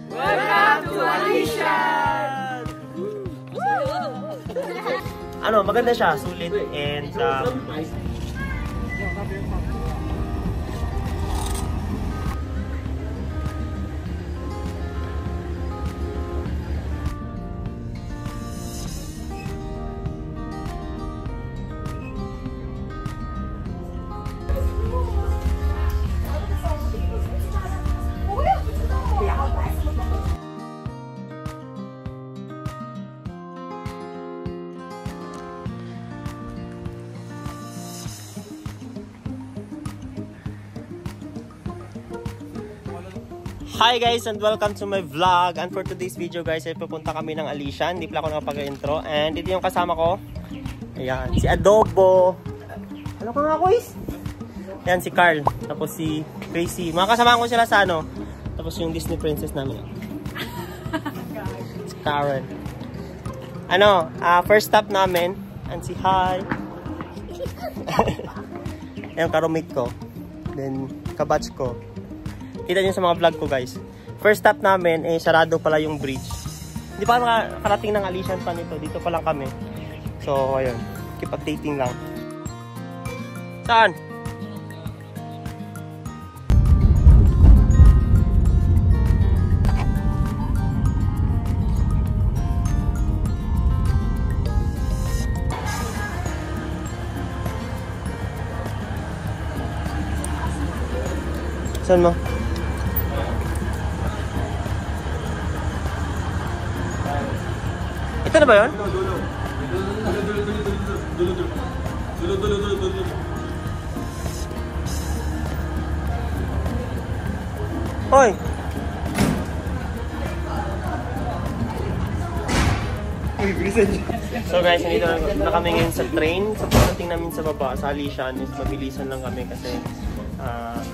Welcome to Alishan! Ano, maganda siya, sulit and hi guys and welcome to my vlog. And for today's video guys ay pupunta kami ng Alishan. Hindi pala ako nakapag-intro. And dito yung kasama ko. Ayan, si Adobo. Ano ka nga guys? Ayan si Carl. Tapos si Tracy. Mga kasama ko sila sa ano. Tapos yung Disney princess namin. Si Karen. Ano, first stop namin. And si hi. Ayan ka-roommate ko. Then kabatch ko. Kita nyo sa mga vlog ko guys. First stop namin, sarado pala yung bridge. Hindi pa nakarating ng Alishan pa nito. Dito pa lang kami. So, ayun. Keep updating lang. Saan? Saan mo? Ito na ba yun? Hoy! So guys, nandito na kami ngayon sa train. So pagdating namin sa baba, sa Alishan, is mabilisan lang kami kasi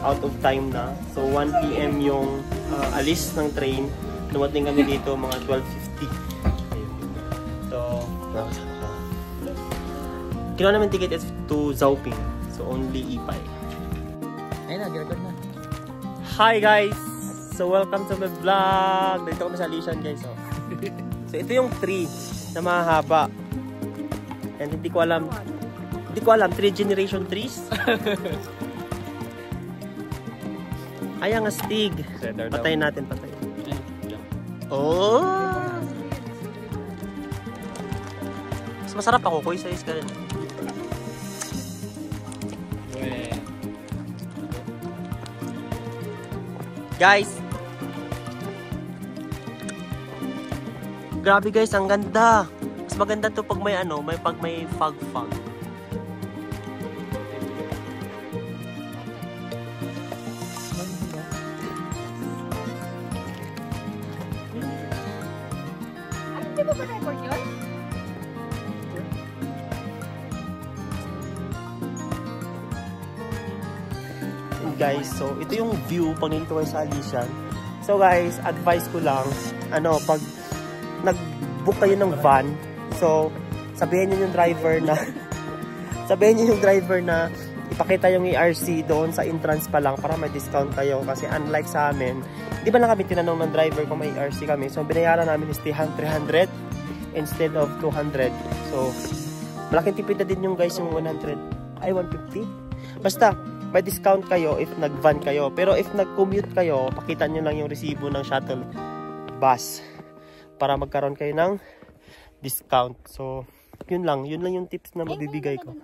out of time na. So 1 PM yung alis ng train. Dumating kami dito mga 12:50. Kinuha namin ticket is to Zhaoping. So only E5. Ayun na, ginagod na. Hi guys! So welcome to my vlog. Dito kami sa Alishan guys. So ito yung tree na mahaba. And hindi ko alam 3 generation trees. Ay ang astig. Patayin natin, patayin. Oh! Mas masarap ako, kuy, sa is ka rin. Guys! Grabe guys, ang ganda! Mas maganda to pag may ano, pag may fog-fog. Hindi mo ba record yun? Guys, so ito yung view pag nandito kayo sa Alishan. So guys, advice ko lang, ano, pag nag-book kayo ng van, so sabihin niyo yung driver na ipakita yung ERC doon sa entrance pa lang para may discount kayo. Kasi unlike sa amin, di ba lang kami tinanong ng driver kung may ERC kami, so binayaran namin is 300 instead of 200. So malaking tipid na din yung guys yung 100 ay 150. Basta may discount kayo if nag-van kayo. Pero if nag-commute kayo, pakita nyo lang yung resibo ng shuttle bus para magkaroon kayo ng discount. So, yun lang yung tips na mabibigay ko.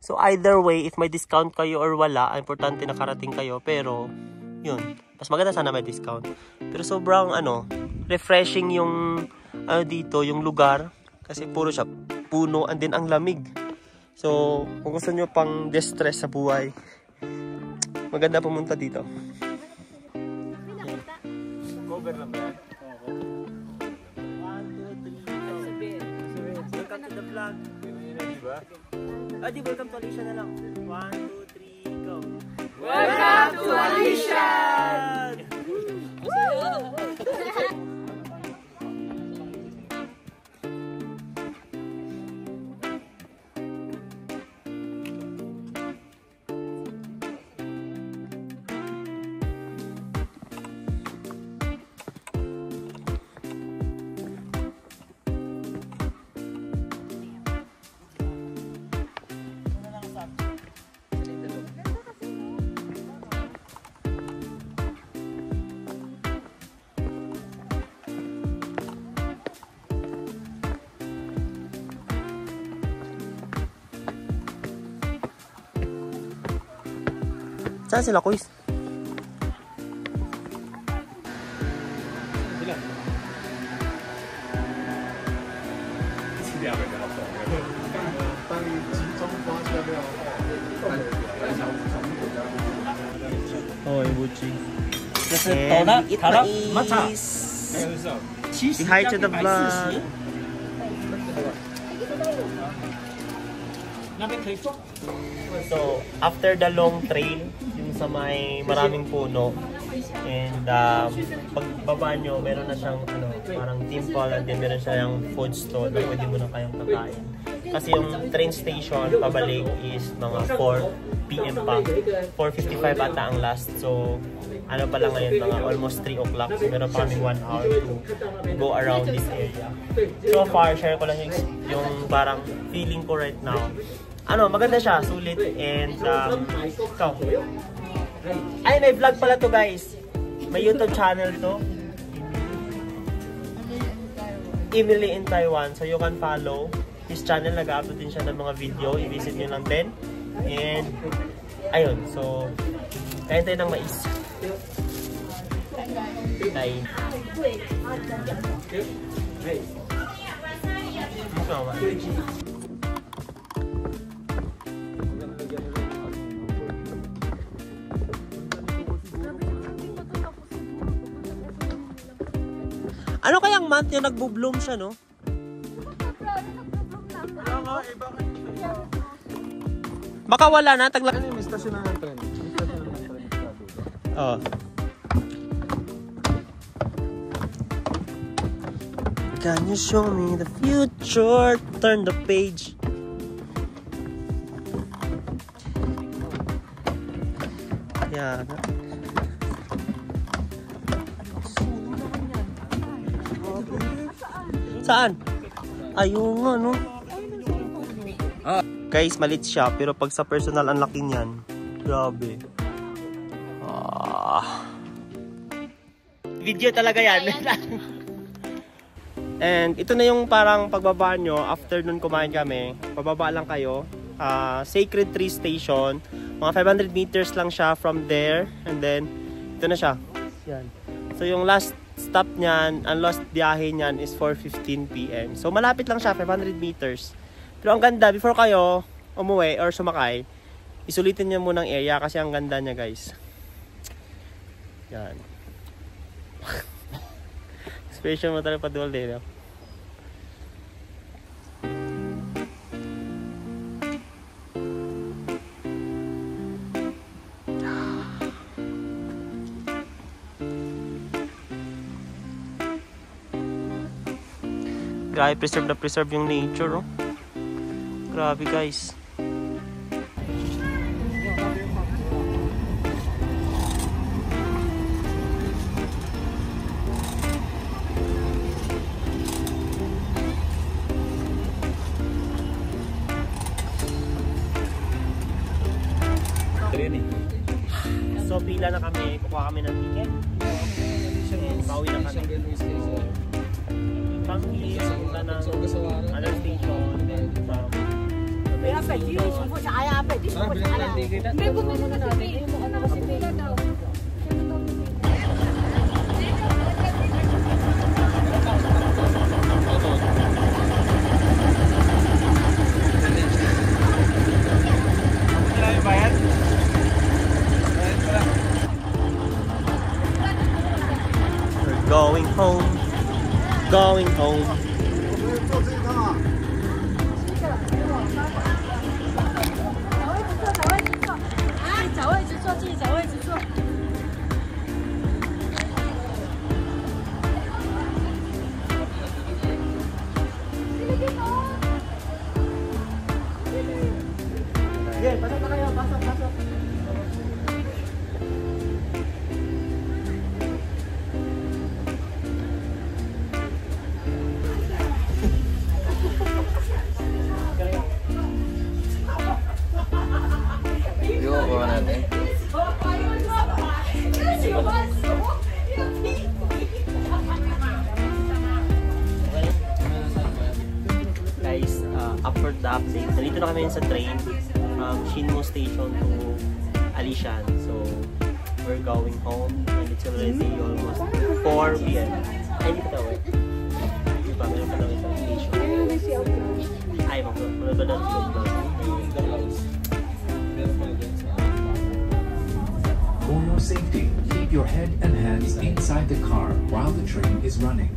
So, either way, if may discount kayo or wala, importante nakarating kayo. Pero, yun. Mas maganda sana may discount. Pero sobrang, refreshing yung, dito, yung lugar. Kasi puro siya puno and din ang lamig. So, kung gusto nyo pang distress sa buhay, maganda pumunta dito. Cover lang ba yan? Welcome to the vlog. Diba? Di welcome to Alishan na lang. 1, 2, 3, go! Welcome to Alishan! Saan sila, Kuis? Oh, Ibuchi. And eat mais. Say hi to the vlog. So, after the long trail, yung sa may maraming puno, and pagbaba nyo, meron na siyang parang temple, and then meron siyang food stall na pwede mo na kayong kakain. Kasi yung train station pabalik is mga 4 PM pa. 4:55 ata ang last. So, ano pa lang ngayon, mga almost 3 o'clock. So, meron pa kaming 1 hour to go around this area. So far, share ko lang yung parang feeling ko right now. Maganda siya, sulit, and ikaw. Ay, may vlog pala to, guys. May YouTube channel to. Emily in Taiwan. So you can follow his channel. Nag-upload din siya ng mga video. I-visit nyo lang din. And ayun, so kain tayo ng mais. Kain. Ano kayang month yung nagbo-bloom siya, no? Baka wala na, tagla... Ano yung istasyon na ng tren? Oh. Can you show me the future? Turn the page. Yan. Saan? Ayun nga, no? Guys, malit siya. Pero pag sa personal, ang laki niyan. Grabe. Video talaga yan. And ito na yung parang pagbaba nyo. After nun kumain kami, pababa lang kayo. Sacred Tree Station. Mga 500 meters lang siya from there. And then, ito na siya. Yan. So yung last stop niyan, ang last biyahe niyan is 4:15 PM. So malapit lang siya, 500 meters. Pero ang ganda, before kayo umuwi or sumakay, isulitin niyo muna ang area kasi ang ganda niya, guys. Yan. Special mo talaga padual din, no? Grabe, preserve na preserve yung nature, oh. Grabe, guys. So, pila na kami. Kukuha kami ng ticket. Pauwi na kami. Pang-his, punta ng other station. We're going home. Going home. Yeah, pasok na kayo, pasok. Guys, after the update, nandito na kami sa train from Shinmo Station to Alishan. So, we're going home and it's already almost 4 p.m. Ay, hindi pa tayo eh. Hindi pa, meron pa lang isang station. Ay, magpunod ba natin yung vlog? For your safety, keep your head and hands inside the car while the train is running.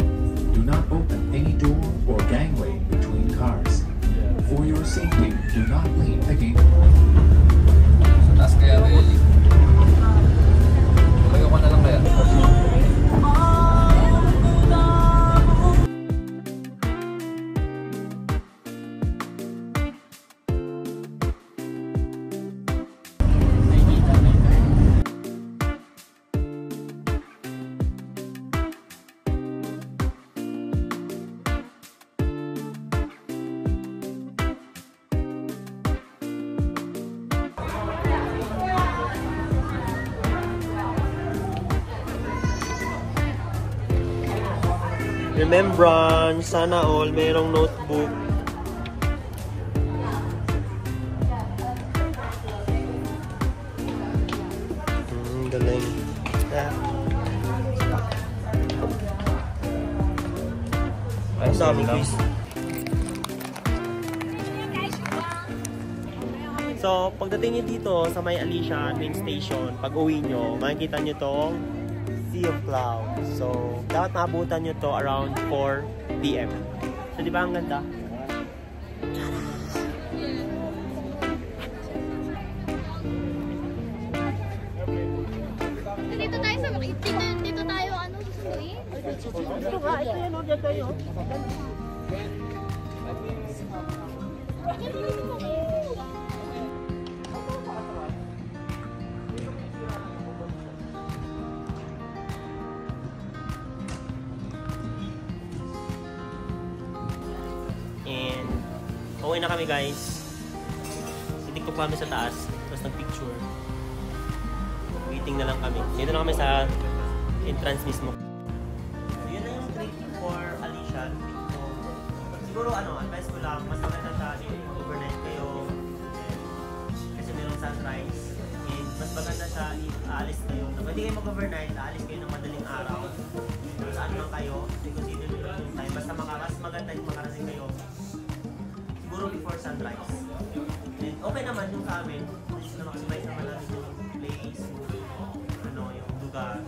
Do not open any door or gangway between cars. For your safety, do not lean against. Sa taas kaya ba yun? Tumayo ka na lang kaya? Remembrance, sana all merong notebook. Galing. Ay, dami quiz. So, pagdating nyo dito sa may Alishan main station, pag uwi nyo, makikita nyo tong Sea of Clouds. So, dapat maabutan nyo to around 4 p.m. So, di ba ang ganda? Dito tayo sa dito tayo susunduin. Ito nga, ito yan o, dyan tayo. And okay na kami guys. Sitik ko kami sa taas. Tapos nag-picture. Waiting na lang kami. Dito na kami sa entrance mismo. So yun na yung trip for Alishan. So, siguro advice ko lang, mas maganda siya overnight kayo. Kasi merong sunrise. And mas maganda siya if aalis kayo. Pwede kayo mag-overnight, aalis kayo ng madaling araw. Kung saan man kayo, consider nyo lang yung time. Basta mas maganda yung makarating kayo. Siguro before sunrise. And okay naman yung sa amin. Kasi na-maximize naman natin yung place, yung lugar.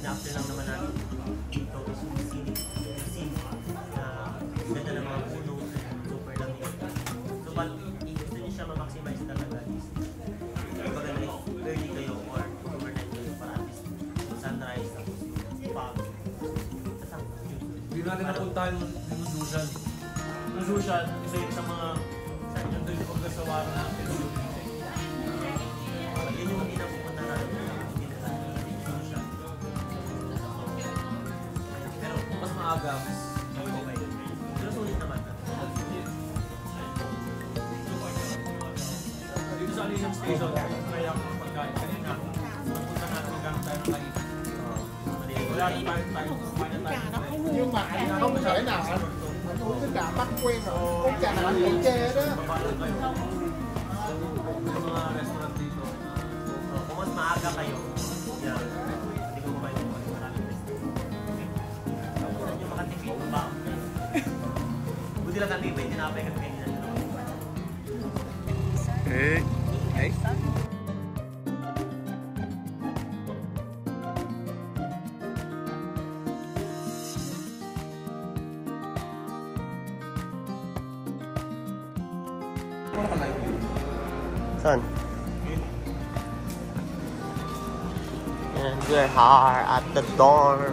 Na-after lang naman natin dito is yung scenic. Na ganda ng mga puno. Super lang yun. So, but if gusto nyo siya ma-maximize talaga is maganda early kayo or overnight kayo para at least sunrise tapos pag Hindi natin napuntahan yung Lususan. Lususan, isa yun sa mga yun doon yung pagkasawaran natin. yun yung hindi na pupunta natin. Lususan. Pero kung mas maaga, mas Okay. Pero sulit naman. Dito sa Alishan Station, kaya ako ng pagkain. Kanina, punta natin magkano tayo ng kain. Wala na tayo kumain na tayo. Nhưng mà anh không thể nào anh uống cái trà bắt quen rồi uống trà nào anh cũng chê đó. Yung mga restaurant dito. Kung mas maaga kayo, hindi ko kumain ng maraming restaurant. Kung nyo makatipid ba? Buti lang kami, may tinapay kami kanina. Saan? And we're here at the door.